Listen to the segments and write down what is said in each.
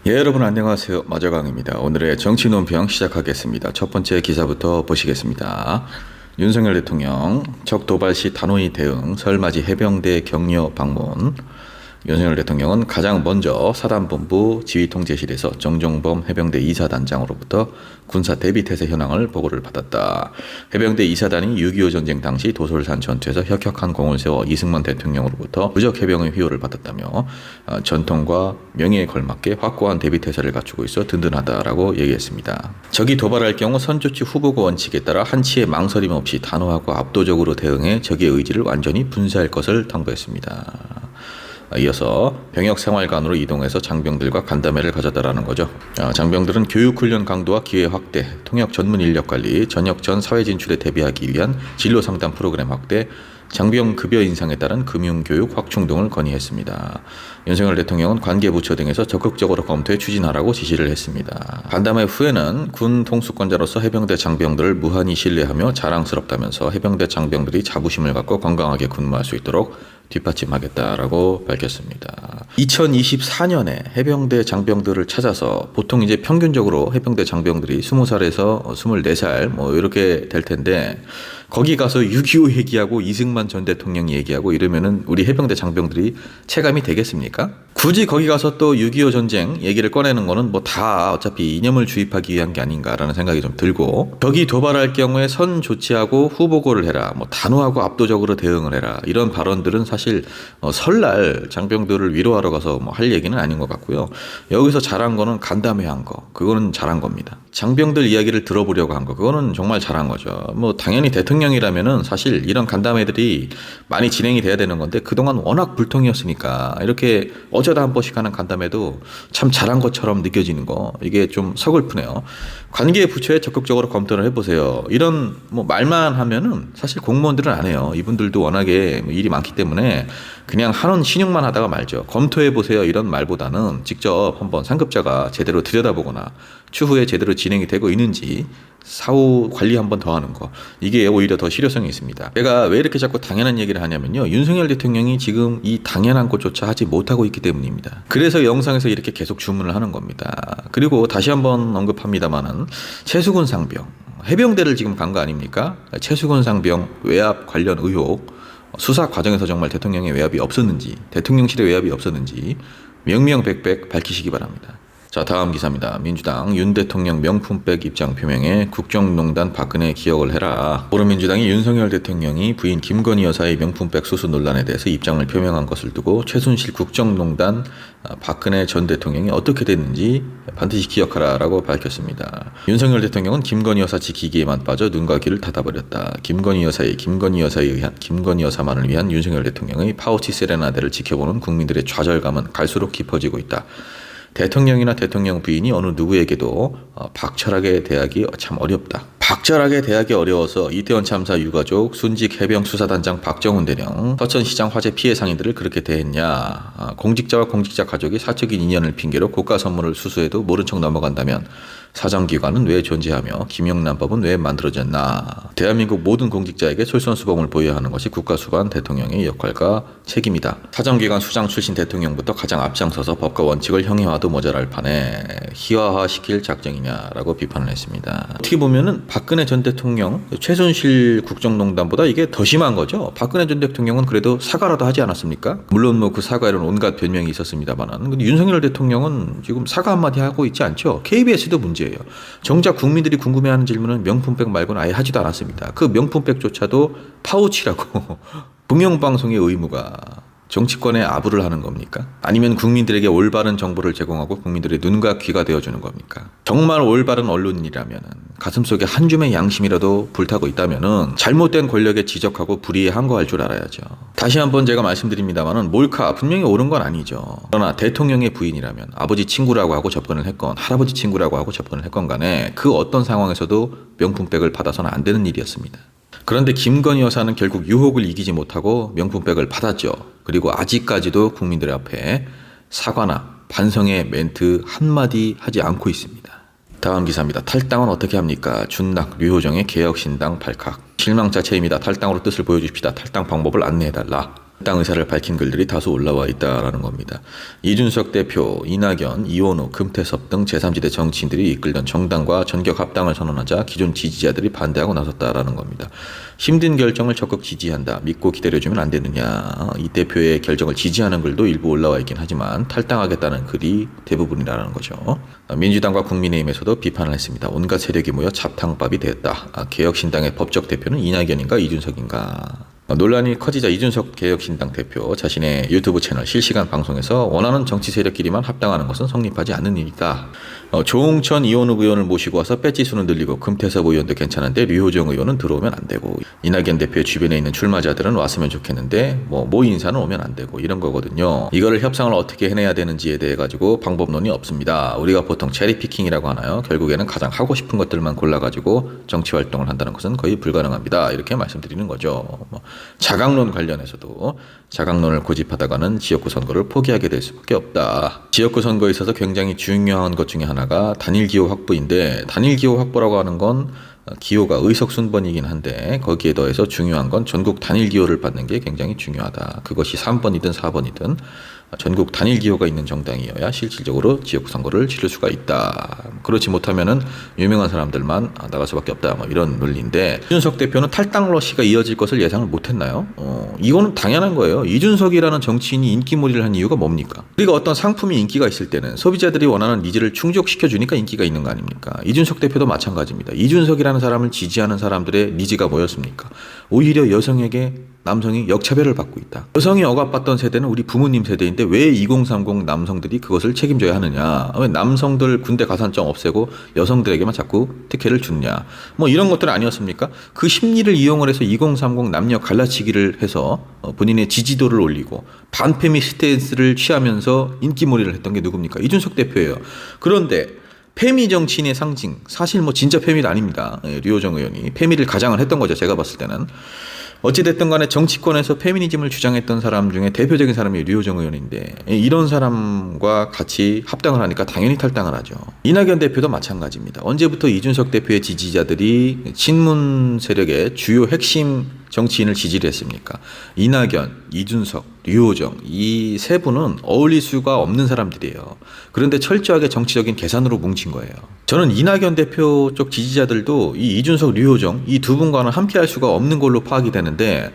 예, 여러분 안녕하세요. 마저강입니다. 오늘의 정치 논평 시작하겠습니다. 첫 번째 기사부터 보시겠습니다. 윤석열 대통령 적 도발 시 단호히 대응, 설 맞이 해병대 격려 방문. 윤석열 대통령은 가장 먼저 사단본부 지휘통제실에서 정종범 해병대 2사단장으로부터 군사 대비태세 현황을 보고를 받았다. 해병대 2사단이 6.25 전쟁 당시 도솔산 전투에서 혁혁한 공을 세워 이승만 대통령으로부터 무적 해병의 휘호를 받았다며 전통과 명예에 걸맞게 확고한 대비태세를 갖추고 있어 든든하다라고 얘기했습니다. 적이 도발할 경우 선조치 후보고 원칙에 따라 한치의 망설임 없이 단호하고 압도적으로 대응해 적의 의지를 완전히 분쇄할 것을 당부했습니다. 이어서 병역생활관으로 이동해서 장병들과 간담회를 가졌다라는 거죠. 장병들은 교육훈련 강도와 기회 확대, 통역 전문 인력 관리, 전역 전 사회 진출에 대비하기 위한 진로 상담 프로그램 확대, 장병 급여 인상에 따른 금융교육 확충 등을 건의했습니다. 윤석열 대통령은 관계부처 등에서 적극적으로 검토해 추진하라고 지시를 했습니다. 간담회 후에는 군 통수권자로서 해병대 장병들을 무한히 신뢰하며 자랑스럽다면서 해병대 장병들이 자부심을 갖고 건강하게 근무할 수 있도록 뒷받침하겠다라고 밝혔습니다. 2024년에 해병대 장병들을 찾아서 보통 이제 평균적으로 해병대 장병들이 20살에서 24살 뭐 이렇게 될 텐데 거기 가서 6.25 얘기하고 이승만 전 대통령 얘기하고 이러면은 우리 해병대 장병들이 체감이 되겠습니까? 굳이 거기 가서 또 6.25 전쟁 얘기를 꺼내는 거는 뭐 다 어차피 이념을 주입하기 위한 게 아닌가라는 생각이 좀 들고, 적이 도발할 경우에 선 조치하고 후보고를 해라, 뭐 단호하고 압도적으로 대응을 해라, 이런 발언들은 사실 설날 장병들을 위로하러 가서 뭐 할 얘기는 아닌 것 같고요. 여기서 잘한 거는 간담회 한 거, 그거는 잘한 겁니다. 장병들 이야기를 들어보려고 한 거, 그거는 정말 잘한 거죠. 뭐 당연히 대통령이라면은 사실 이런 간담회들이 많이 진행이 돼야 되는 건데 그동안 워낙 불통이었으니까 이렇게 어쩌다 한 번씩 하는 간담회도 참 잘한 것처럼 느껴지는 거, 이게 좀 서글프네요. 관계 부처에 적극적으로 검토를 해보세요. 이런 뭐 말만 하면은 사실 공무원들은 안 해요. 이분들도 워낙에 일이 많기 때문에 그냥 하는 신용만 하다가 말죠. 검토해보세요 이런 말보다는 직접 한번 상급자가 제대로 들여다보거나 추후에 제대로 진행이 되고 있는지 사후 관리 한번 더 하는 거, 이게 오히려 더 실효성이 있습니다. 제가 왜 이렇게 자꾸 당연한 얘기를 하냐면요, 윤석열 대통령이 지금 이 당연한 것조차 하지 못하고 있기 때문입니다. 그래서 영상에서 이렇게 계속 주문을 하는 겁니다. 그리고 다시 한번 언급합니다마는 최수근 상병, 해병대를 지금 간 거 아닙니까? 최수근 상병 외압 관련 의혹, 수사 과정에서 정말 대통령의 외압이 없었는지, 대통령실의 외압이 없었는지 명명백백 밝히시기 바랍니다. 자, 다음 기사입니다. 민주당 윤 대통령 명품백 입장 표명에 국정농단 박근혜 기억을 해라. 더불어민주당이 윤석열 대통령이 부인 김건희 여사의 명품백 수수 논란에 대해서 입장을 표명한 것을 두고 최순실 국정농단 박근혜 전 대통령이 어떻게 됐는지 반드시 기억하라라고 밝혔습니다. 윤석열 대통령은 김건희 여사 지키기에만 빠져 눈과 귀를 닫아버렸다. 김건희 여사에 의한 김건희 여사만을 위한 윤석열 대통령의 파우치 세레나데를 지켜보는 국민들의 좌절감은 갈수록 깊어지고 있다. 대통령이나 대통령 부인이 어느 누구에게도 박철하게 대하기 참 어렵다. 박철하게 대하기 어려워서 이태원 참사 유가족, 순직 해병 수사단장 박정훈 대령, 서천시장 화재 피해 상인들을 그렇게 대했냐. 공직자와 공직자 가족이 사적인 인연을 핑계로 고가 선물을 수수해도 모른 척 넘어간다면 사정기관은 왜 존재하며 김영란법은 왜 만들어졌나. 대한민국 모든 공직자에게 솔선수범을 보여야 하는 것이 국가수반 대통령의 역할과 책임이다. 사정기관 수장 출신 대통령부터 가장 앞장서서 법과 원칙을 형해와도 모자랄 판에 희화화시킬 작정이냐라고 비판을 했습니다. 어떻게 보면은 박근혜 전 대통령 최순실 국정농단보다 이게 더 심한 거죠. 박근혜 전 대통령은 그래도 사과라도 하지 않았습니까? 물론 뭐 그 사과에는 온갖 변명이 있었습니다만은, 근데 윤석열 대통령은 지금 사과 한마디 하고 있지 않죠. KBS도 문제예요. 정작 국민들이 궁금해하는 질문은 명품백 말고는 아예 하지도 않았습니다. 그 명품백조차도 파우치라고 공영방송의 의무가 정치권에 아부를 하는 겁니까? 아니면 국민들에게 올바른 정보를 제공하고 국민들의 눈과 귀가 되어주는 겁니까? 정말 올바른 언론이라면, 가슴속에 한 줌의 양심이라도 불타고 있다면 잘못된 권력에 지적하고 불의에 항거할 줄 알아야죠. 다시 한번 제가 말씀드립니다만 몰카 분명히 옳은 건 아니죠. 그러나 대통령의 부인이라면 아버지 친구라고 하고 접근을 했건 할아버지 친구라고 하고 접근을 했건 간에 그 어떤 상황에서도 명품백을 받아서는 안 되는 일이었습니다. 그런데 김건희 여사는 결국 유혹을 이기지 못하고 명품백을 받았죠. 그리고 아직까지도 국민들 앞에 사과나 반성의 멘트 한마디 하지 않고 있습니다. 다음 기사입니다. 탈당은 어떻게 합니까? 준낙, 류호정의 개혁신당 발칵. 실망 자체입니다. 탈당으로 뜻을 보여주십시다. 탈당 방법을 안내해달라. 탈당 의사를 밝힌 글들이 다수 올라와 있다라는 겁니다. 이준석 대표, 이낙연, 이원우, 금태섭 등 제3지대 정치인들이 이끌던 정당과 전격 합당을 선언하자 기존 지지자들이 반대하고 나섰다라는 겁니다. 힘든 결정을 적극 지지한다. 믿고 기다려주면 안 되느냐. 이 대표의 결정을 지지하는 글도 일부 올라와 있긴 하지만 탈당하겠다는 글이 대부분이라는 거죠. 민주당과 국민의힘에서도 비판을 했습니다. 온갖 세력이 모여 잡탕밥이 됐다. 개혁신당의 법적 대표는 이낙연인가 이준석인가. 논란이 커지자 이준석 개혁신당 대표 자신의 유튜브 채널 실시간 방송에서 원하는 정치 세력끼리만 합당하는 것은 성립하지 않는 일이다. 조홍천 이원욱 의원을 모시고 와서 배지 수는 늘리고 금태섭 의원도 괜찮은데 류호정 의원은 들어오면 안 되고 이낙연 대표의 주변에 있는 출마자들은 왔으면 좋겠는데 모 인사는 오면 안 되고 이런 거거든요. 이거를 협상을 어떻게 해내야 되는지에 대해 가지고 방법론이 없습니다. 우리가 보통 체리피킹이라고 하나요? 결국에는 가장 하고 싶은 것들만 골라가지고 정치 활동을 한다는 것은 거의 불가능합니다. 이렇게 말씀드리는 거죠. 자강론 관련해서도 자강론을 고집하다가는 지역구 선거를 포기하게 될 수밖에 없다. 지역구 선거에 있어서 굉장히 중요한 것 중에 하나가 단일 기호 확보인데 단일 기호 확보라고 하는 건 기호가 의석순번이긴 한데 거기에 더해서 중요한 건 전국 단일 기호를 받는 게 굉장히 중요하다. 그것이 3번이든 4번이든 전국 단일 기호가 있는 정당이어야 실질적으로 지역구 선거를 치를 수가 있다. 그렇지 못하면은 유명한 사람들만 나갈 수밖에 없다. 이런 논리인데 이준석 대표는 탈당 러시가 이어질 것을 예상을 못했나요? 이거는 당연한 거예요. 이준석이라는 정치인이 인기몰이를 한 이유가 뭡니까? 우리가 어떤 상품이 인기가 있을 때는 소비자들이 원하는 니즈를 충족시켜 주니까 인기가 있는 거 아닙니까? 이준석 대표도 마찬가지입니다. 이준석이라는 사람을 지지하는 사람들의 니즈가 뭐였습니까? 오히려 여성에게 남성이 역차별을 받고 있다. 여성이 억압받던 세대는 우리 부모님 세대인데 왜 2030 남성들이 그것을 책임져야 하느냐. 왜 남성들 군대 가산점 없애고 여성들에게만 자꾸 특혜를 주느냐. 이런 것들 아니었습니까? 그 심리를 이용을 해서 2030 남녀 갈라치기를 해서 본인의 지지도를 올리고 반페미 스탠스를 취하면서 인기몰이를 했던 게 누굽니까? 이준석 대표예요. 그런데 페미 정치인의 상징, 사실 진짜 페미도 아닙니다. 류호정 의원이 페미를 가장을 했던 거죠. 제가 봤을 때는. 어찌됐든 간에 정치권에서 페미니즘을 주장했던 사람 중에 대표적인 사람이 류호정 의원인데 이런 사람과 같이 합당을 하니까 당연히 탈당을 하죠. 이낙연 대표도 마찬가지입니다. 언제부터 이준석 대표의 지지자들이 친문 세력의 주요 핵심 정치인을 지지를 했습니까? 이낙연, 이준석, 류호정 이 세 분은 어울릴 수가 없는 사람들이에요. 그런데 철저하게 정치적인 계산으로 뭉친 거예요. 저는 이낙연 대표 쪽 지지자들도 이 이준석, 류호정 이 두 분과는 함께할 수가 없는 걸로 파악이 되는데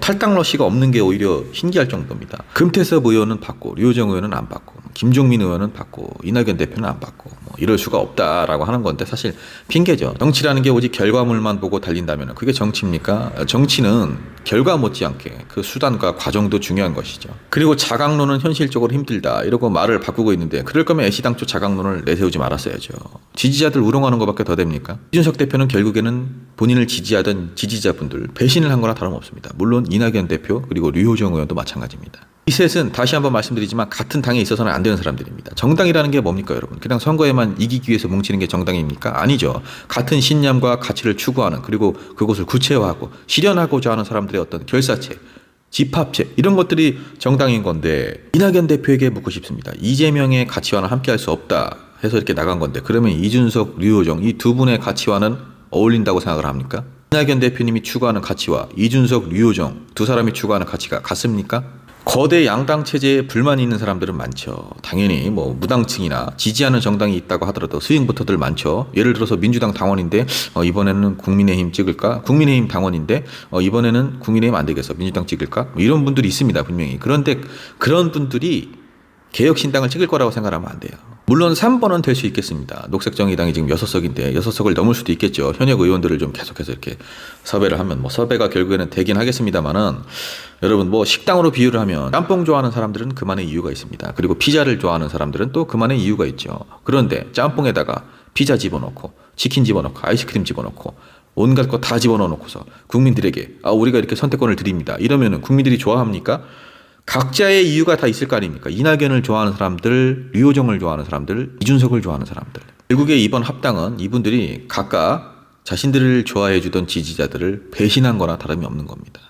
탈당 러시가 없는 게 오히려 신기할 정도입니다. 금태섭 의원은 받고 류호정 의원은 안 받고 김종민 의원은 받고 이낙연 대표는 안 받고 이럴 수가 없다라고 하는 건데 사실 핑계죠. 정치라는 게 오직 결과물만 보고 달린다면 그게 정치입니까? 정치는 결과 못지않게 그 수단과 과정도 중요한 것이죠. 그리고 자강론은 현실적으로 힘들다 이러고 말을 바꾸고 있는데 그럴 거면 애시당초 자강론을 내세우지 말았어야죠. 지지자들 우롱하는 것밖에 더 됩니까? 이준석 대표는 결국에는 본인을 지지하던 지지자분들 배신을 한 거나 다름없습니다. 물론 이낙연 대표 그리고 류호정 의원도 마찬가지입니다. 이 셋은 다시 한번 말씀드리지만 같은 당에 있어서는 안 되는 사람들입니다. 정당이라는 게 뭡니까 여러분? 그냥 선거에만 이기기 위해서 뭉치는 게 정당입니까? 아니죠. 같은 신념과 가치를 추구하는 그리고 그것을 구체화하고 실현하고자 하는 사람들의 어떤 결사체, 집합체 이런 것들이 정당인 건데 이낙연 대표에게 묻고 싶습니다. 이재명의 가치와는 함께할 수 없다 해서 이렇게 나간 건데 그러면 이준석, 류호정 이 두 분의 가치와는 어울린다고 생각을 합니까? 이낙연 대표님이 추구하는 가치와 이준석, 류호정 두 사람이 추구하는 가치가 같습니까? 거대 양당 체제에 불만이 있는 사람들은 많죠. 당연히 무당층이나 지지하는 정당이 있다고 하더라도 스윙부터들 많죠. 예를 들어서 민주당 당원인데 이번에는 국민의힘 찍을까? 국민의힘 당원인데 이번에는 국민의힘 안 되겠어. 민주당 찍을까? 이런 분들이 있습니다. 분명히. 그런데 그런 분들이 개혁신당을 찍을 거라고 생각하면 안 돼요. 물론 3번은 될 수 있겠습니다. 녹색정의당이 지금 6석인데 6석을 넘을 수도 있겠죠. 현역 의원들을 좀 계속해서 이렇게 섭외를 하면 섭외가 결국에는 되긴 하겠습니다만은 여러분 식당으로 비유를 하면 짬뽕 좋아하는 사람들은 그만의 이유가 있습니다. 그리고 피자를 좋아하는 사람들은 또 그만의 이유가 있죠. 그런데 짬뽕에다가 피자 집어넣고 치킨 집어넣고 아이스크림 집어넣고 온갖 거 다 집어넣어 놓고서 국민들에게 우리가 이렇게 선택권을 드립니다. 이러면은 국민들이 좋아합니까? 각자의 이유가 다 있을 거 아닙니까? 이낙연을 좋아하는 사람들, 류호정을 좋아하는 사람들, 이준석을 좋아하는 사람들. 결국에 이번 합당은 이분들이 각각 자신들을 좋아해 주던 지지자들을 배신한 거나 다름이 없는 겁니다.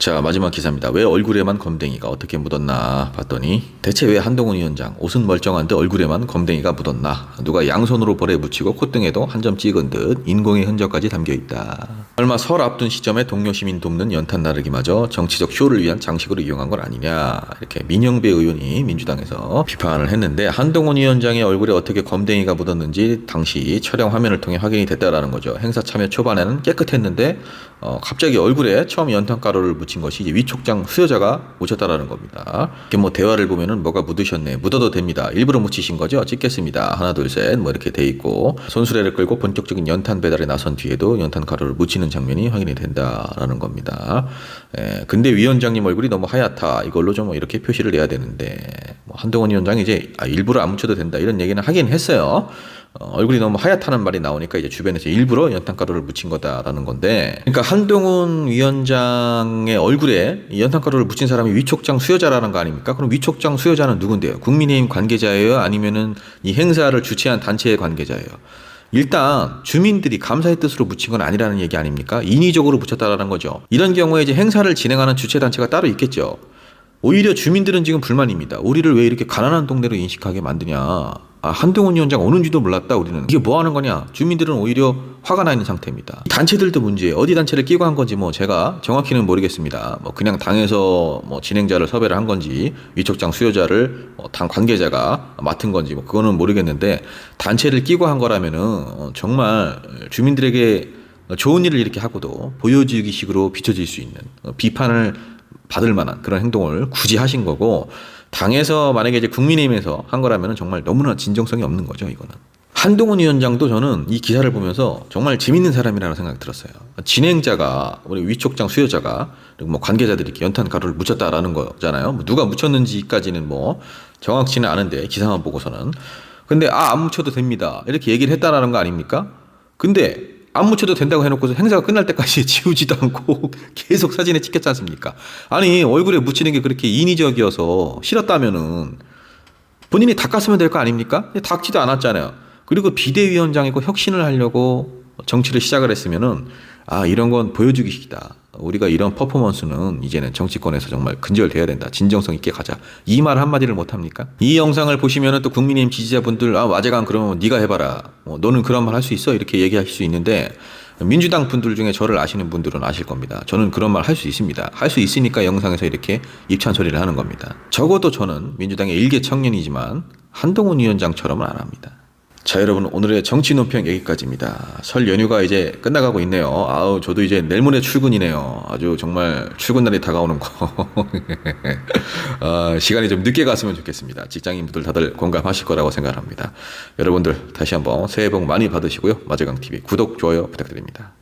자, 마지막 기사입니다. 왜 얼굴에만 검댕이가 어떻게 묻었나 봤더니 대체 왜 한동훈 위원장 옷은 멀쩡한데 얼굴에만 검댕이가 묻었나? 누가 양손으로 볼에 묻히고 콧등에도 한 점 찍은 듯 인공의 흔적까지 담겨있다. 얼마 설 앞둔 시점에 동료 시민 돕는 연탄 나르기마저 정치적 쇼를 위한 장식으로 이용한 건 아니냐, 이렇게 민영배 의원이 민주당에서 비판을 했는데, 한동훈 위원장의 얼굴에 어떻게 검댕이가 묻었는지 당시 촬영 화면을 통해 확인이 됐다라는 거죠. 행사 참여 초반에는 깨끗했는데 갑자기 얼굴에 처음 연탄가루를 묻힌 것이 이제 위촉장 수여자가 묻혔다라는 겁니다. 이렇게 뭐 대화를 보면은 뭐가 묻으셨네, 묻어도 됩니다, 일부러 묻히신 거죠, 찍겠습니다, 하나 둘 셋 뭐 이렇게 돼 있고, 손수레를 끌고 본격적인 연탄 배달에 나선 뒤에도 연탄가루를 묻히는 장면이 확인이 된다라는 겁니다. 근데 위원장님 얼굴이 너무 하얗다, 이걸로 좀 이렇게 표시를 내야 되는데, 뭐 한동훈 위원장이 이제 일부러 안 묻혀도 된다 이런 얘기는 하긴 했어요. 얼굴이 너무 하얗다는 말이 나오니까 이제 주변에서 일부러 연탄가루를 묻힌 거다라는 건데, 그러니까 한동훈 위원장의 얼굴에 연탄가루를 묻힌 사람이 위촉장 수여자라는 거 아닙니까? 그럼 위촉장 수여자는 누군데요? 국민의힘 관계자예요? 아니면은 이 행사를 주최한 단체의 관계자예요? 일단 주민들이 감사의 뜻으로 묻힌 건 아니라는 얘기 아닙니까? 인위적으로 묻혔다라는 거죠. 이런 경우에 이제 행사를 진행하는 주최 단체가 따로 있겠죠. 오히려 주민들은 지금 불만입니다. 우리를 왜 이렇게 가난한 동네로 인식하게 만드냐. 한동훈 위원장 오는지도 몰랐다 우리는. 이게 뭐 하는 거냐. 주민들은 오히려 화가 나 있는 상태입니다. 단체들도 문제예요. 어디 단체를 끼고 한 건지 뭐 제가 정확히는 모르겠습니다. 뭐 그냥 당에서 뭐 진행자를 섭외를 한 건지 위촉장 수여자를 당 관계자가 맡은 건지 뭐 그거는 모르겠는데, 단체를 끼고 한 거라면은 정말 주민들에게 좋은 일을 이렇게 하고도 보여주기식으로 비춰질 수 있는, 비판을 받을 만한 그런 행동을 굳이 하신 거고, 당에서 만약에 이제 국민의힘에서 한 거라면 정말 너무나 진정성이 없는 거죠, 이거는. 한동훈 위원장도 저는 이 기사를 보면서 정말 재밌는 사람이라는 생각이 들었어요. 진행자가, 우리 위촉장 수여자가, 그리고 뭐 관계자들이 이렇게 연탄 가루를 묻혔다라는 거잖아요. 뭐 누가 묻혔는지까지는 뭐 정확치는 않은데, 기사만 보고서는. 근데 안 묻혀도 됩니다, 이렇게 얘기를 했다라는 거 아닙니까? 근데 안 묻혀도 된다고 해놓고서 행사가 끝날 때까지 지우지도 않고 계속 사진에 찍혔지 않습니까? 아니, 얼굴에 묻히는 게 그렇게 인위적이어서 싫었다면은 본인이 닦았으면 될 거 아닙니까? 닦지도 않았잖아요. 그리고 비대위원장이고 혁신을 하려고 정치를 시작을 했으면은 이런 건 보여주기식이다, 우리가 이런 퍼포먼스는 이제는 정치권에서 정말 근절돼야 된다, 진정성 있게 가자, 이 말 한마디를 못합니까? 이 영상을 보시면은 또 국민의힘 지지자분들 와재강 그러면 네가 해봐라, 너는 그런 말 할 수 있어, 이렇게 얘기하실 수 있는데, 민주당 분들 중에 저를 아시는 분들은 아실 겁니다. 저는 그런 말 할 수 있습니다. 할 수 있으니까 영상에서 이렇게 입찬 소리를 하는 겁니다. 적어도 저는 민주당의 일개 청년이지만 한동훈 위원장처럼은 안 합니다. 자, 여러분, 오늘의 정치 논평 여기까지입니다. 설 연휴가 이제 끝나가고 있네요. 저도 이제 내일 모레 출근이네요. 아주 정말 출근 날이 다가오는 거. 시간이 좀 늦게 갔으면 좋겠습니다. 직장인분들 다들 공감하실 거라고 생각합니다. 여러분들 다시 한번 새해 복 많이 받으시고요. 마재강TV 구독, 좋아요 부탁드립니다.